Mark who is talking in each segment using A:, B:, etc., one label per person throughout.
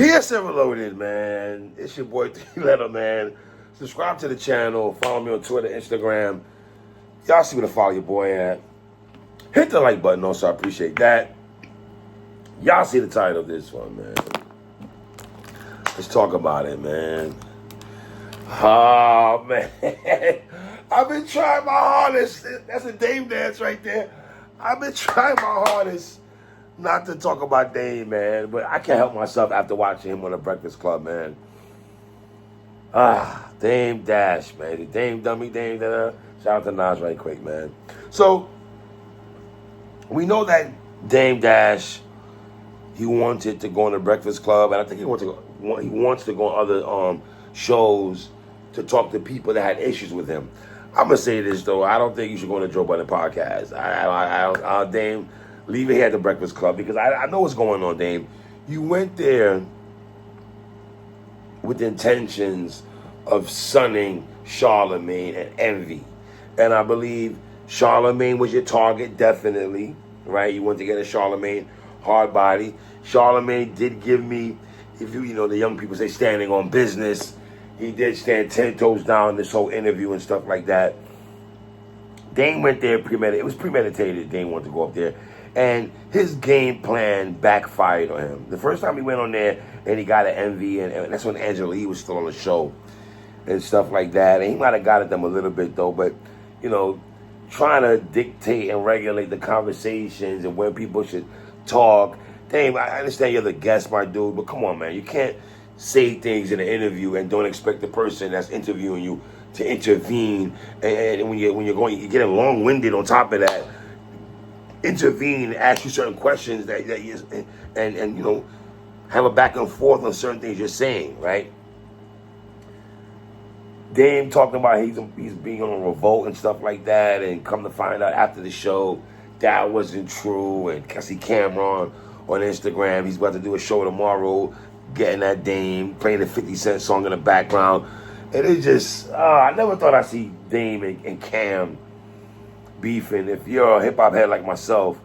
A: PSN Reloaded, man. It's your boy T-Letter, man. Subscribe to the channel. Follow me on Twitter, Instagram. Y'all see where to follow your boy at. Hit the like button also. I appreciate that. Y'all see the title of this one, man. Let's talk about it, man. Oh, man. I've been trying my hardest. That's a Dame dance right there. I've been trying my hardest not to talk about Dame, man. But I can't help myself after watching him on the Breakfast Club, man. Dame Dash, man. The Dame Dummy, Dame da. Shout out to Nas right quick, man. So, we know that Dame Dash, he wanted to go on the Breakfast Club, and I think he wants to go on other shows to talk to people that had issues with him. I'm gonna say this though, I don't think you should go on the Joe Budden podcast. Dame, leave it here at the Breakfast Club because I know what's going on, Dame. You went there with intentions of sunning Charlemagne and envy, and I believe Charlemagne was your target, definitely, right? You wanted to get a Charlemagne hard body. Charlemagne did give me, if you know the young people say, standing on business. He did stand 10 toes down this whole interview and stuff like that. Dame went there premeditated. It was premeditated. Dame wanted to go up there. And his game plan backfired on him. The first time he went on there and he got an envy, and that's when Angela Lee was still on the show and stuff like that. And he might have got at them a little bit, though. But, you know, trying to dictate and regulate the conversations and when people should talk. Dame, I understand you're the guest, my dude, but come on, man. You can't say things in an interview and don't expect the person that's interviewing you to intervene. And when you're getting long-winded on top of that, intervene, ask you certain questions that you, and you know, have a back and forth on certain things you're saying, right? Dame talking about he's being on a revolt and stuff like that, and come to find out after the show that wasn't true. And Cassie Cameron on Instagram, he's about to do a show tomorrow, getting that Dame, playing the 50 Cent song in the background. And it's just, I never thought I'd see Dame and Cam beefing. If you're a hip-hop head like myself,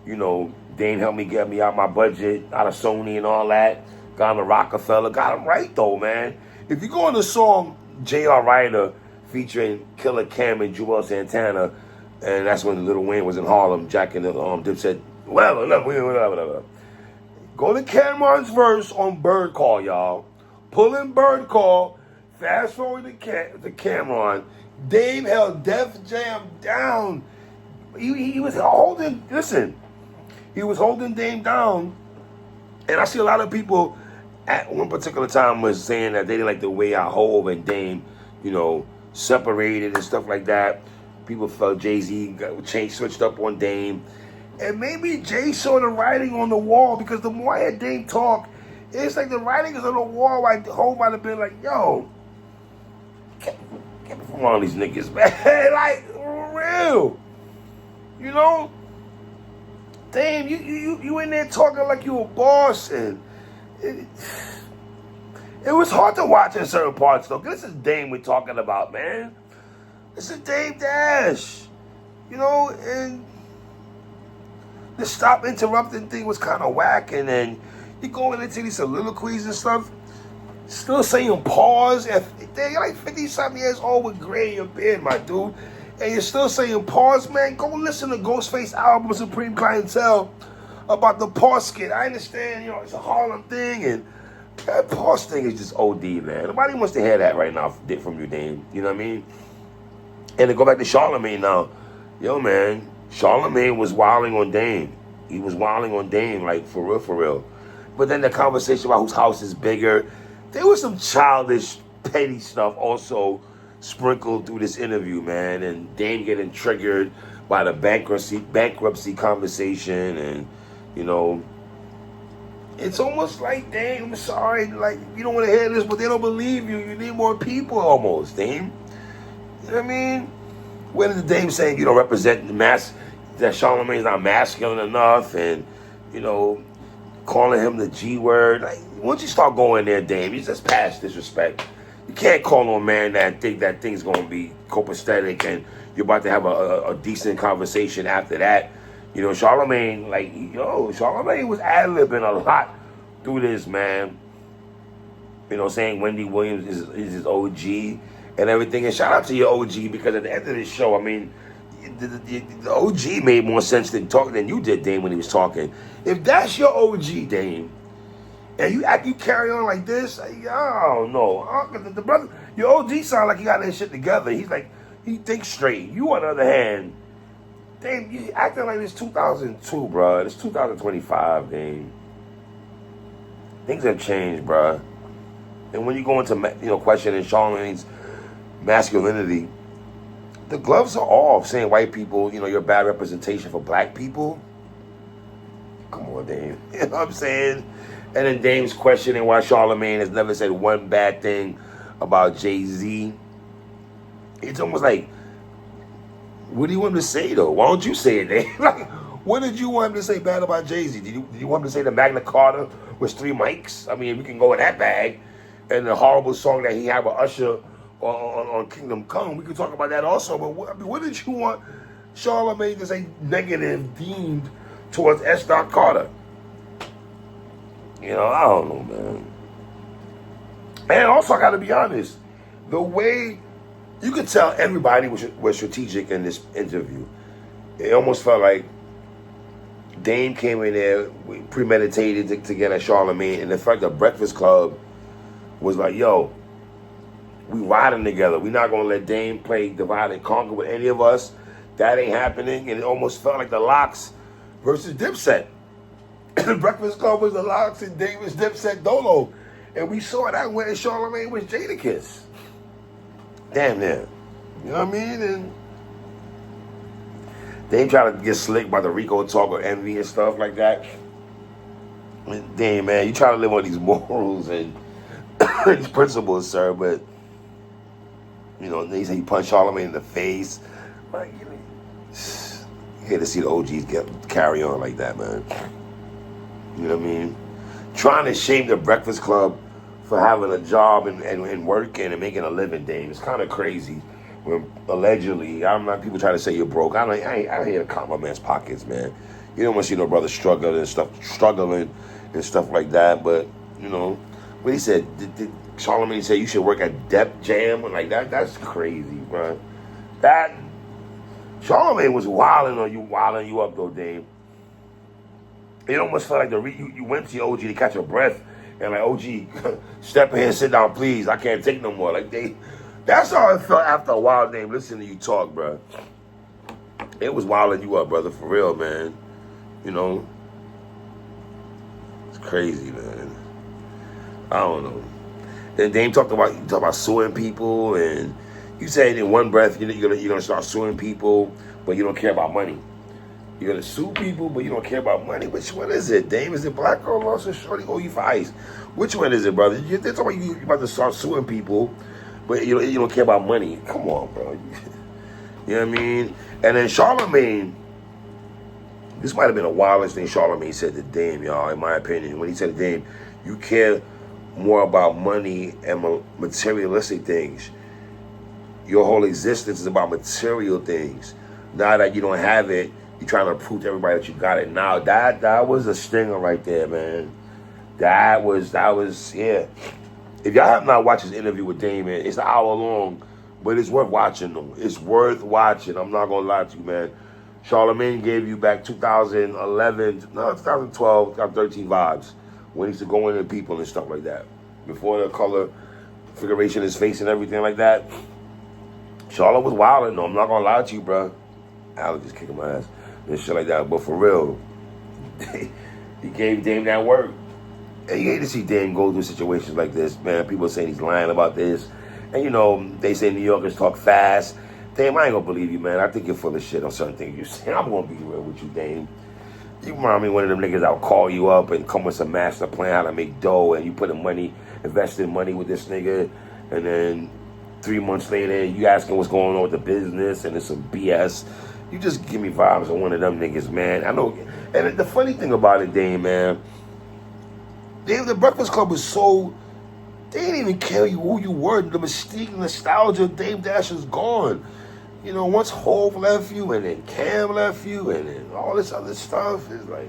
A: you know, Dame helped me get me out my budget, out of Sony and all that. Got him to Rockefeller. Got him right, though, man. If you go on the song J.R. Ryder featuring Killer Cam and Joel Santana, and that's when Lil Wayne was in Harlem, Jack and the Dipset, whatever. Go to Cameron's verse on Bird Call, y'all. Pull in Bird Call. Fast forward to Cameron. Dame held Def Jam down. He was holding, listen, he was holding Dame down. And I see a lot of people at one particular time was saying that they didn't like the way I Hov and Dame, you know, separated and stuff like that. People felt Jay-Z switched up on Dame. And maybe Jay saw the writing on the wall, because the more I hear Dame talk, it's like the writing is on the wall. Like Hov might have been like, yo, get me from all these niggas, man. Like, for real. You know? Dame, you in there talking like you a boss, and it was hard to watch in certain parts, though. This is Dame we're talking about, man. This is Dame Dash. You know, and the stop interrupting thing was kind of whack, and then you going into these soliloquies and stuff, still saying pause. You're like 50-something years old with gray in your beard, my dude, and you're still saying pause, man. Go listen to Ghostface album, Supreme Clientele, about the pause skit. I understand, you know, it's a Harlem thing, and that pause thing is just OD, man. Nobody wants to hear that right now from you, Dame. You know what I mean? And to go back to Charlemagne now, yo, man, Charlemagne was wilding on Dame. He was wilding on Dame, like, for real. But then the conversation about whose house is bigger, there was some childish, petty stuff also sprinkled through this interview, man. And Dame getting triggered by the bankruptcy conversation. And, you know, it's almost like, Dame, I'm sorry, like, you don't want to hear this, but they don't believe you. You need more people almost, Dame. You know what I mean? When is the Dame saying you don't represent the mass, that Charlemagne's not masculine enough, and, you know, calling him the G word? Like, once you start going there, Dame, you just pass disrespect. You can't call on a man that think that thing's going to be copacetic and you're about to have a decent conversation after that. You know, Charlemagne, like, Charlemagne was ad-libbing a lot through this, man. You know, saying Wendy Williams is his OG and everything. And shout out to your OG, because at the end of this show, I mean, the OG made more sense than you did, Dame, when he was talking. If that's your OG, Dame, and you carry on like this, I don't know. The brother, your OG sound like he got that shit together. He's like, he thinks straight. You, on the other hand, Dame, you acting like it's 2002, bro. It's 2025, Dame. Things have changed, bro. And when you go into, questioning Charlamagne's masculinity, the gloves are off, saying white people, you're a bad representation for black people. Come on, Dame. You know what I'm saying? And then Dame's questioning why Charlamagne has never said one bad thing about Jay-Z. It's almost like, what do you want him to say, though? Why don't you say it, Dame? Like, what did you want him to say bad about Jay-Z? Did you want him to say the Magna Carta was 3 mics? I mean, we can go in that bag. And the horrible song that he had with Usher on Kingdom Come, we could talk about that also. But what did you want Charlamagne to say negative deemed towards S. Carter? I don't know, man. And also, I got to be honest, the way you could tell everybody was strategic in this interview. It almost felt like Dame came in there premeditated to get at Charlamagne, and in fact, the Breakfast Club was like, yo, we riding together. We're not going to let Dame play divide and conquer with any of us. That ain't happening. And it almost felt like the Lox versus Dipset. The Breakfast Club was the Lox and Dame was Dipset Dolo. And we saw that when Charlamagne was Jadakiss. Damn near. You know what I mean? And Dame tried to get slick by the Rico talk or envy and stuff like that. And damn, man, you try to live on these morals and these principles, sir, but they say you punch Charlamagne in the face. Like, you hate to see the OGs carry on like that, man. You know what I mean? Trying to shame the Breakfast Club for having a job and working and making a living, Dame. It's kind of crazy. When allegedly, I'm not, people try to say you're broke. I ain't here to count my man's pockets, man. You don't want to see no brother struggling and stuff like that. But when he said, did Charlamagne say you should work at Def Jam? Like that's crazy, bro. That Charlamagne was wilding you up though, Dame. It almost felt like you went to your OG to catch your breath and like, OG, step in here, sit down, please. I can't take no more. Like that's how it felt after a while, Dame. Listen to you talk, bro. It was wilding you up, brother, for real, man. It's crazy, man. I don't know. Then Dame talked about suing people, and you said in one breath you're gonna start suing people, but you don't care about money. You're gonna sue people, but you don't care about money. Which one is it, Dame? Is it Black Girl Lost or Shorty owe you for ice? Which one is it, brother? They're talking about you about to start suing people, but you don't care about money. Come on, bro. You know what I mean? And then Charlamagne, this might have been the wildest thing Charlamagne said to Dame, y'all, in my opinion. When he said to Dame, you care more about money and materialistic things. Your whole existence is about material things. Now that you don't have it, you're trying to prove to everybody that you got it. Now that was a stinger right there, man. That was yeah. If y'all have not watched this interview with Dame, man, it's an hour long, but it's worth watching though. It's worth watching. I'm not gonna lie to you, man. Charlamagne gave you back 2011, 2012, 2013 vibes when he used to go into people and stuff like that. Before the color configuration of his face and everything like that. Charlotte was wilding though. I'm not gonna lie to you, bro. Alex just kicking my ass and shit like that. But for real, he gave Dame that work. And you hate to see Dame go through situations like this, man. People saying he's lying about this. And they say New Yorkers talk fast. Dame, I ain't gonna believe you, man. I think you're full of shit on certain things you say. I'm gonna be real with you, Dame. You remind me of one of them niggas that'll call you up and come with some master plan how to make dough, and you put invested money with this nigga, and then 3 months later you asking what's going on with the business, and it's some BS. You just give me vibes of one of them niggas, man. I know. And the funny thing about it, Dame, man, the Breakfast Club was so, they didn't even care who you were. The mystique, nostalgia of Dame Dash is gone. Once Hove left you, and then Cam left you, and then all this other stuff is like,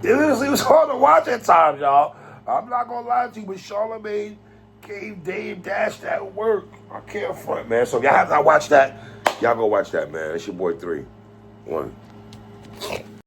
A: It was hard to watch at times, y'all. I'm not gonna lie to you, but Charlamagne gave Dame Dash that work. I can't front, man. So if y'all have not watched that, y'all go watch that, man. It's your boy 3. 1.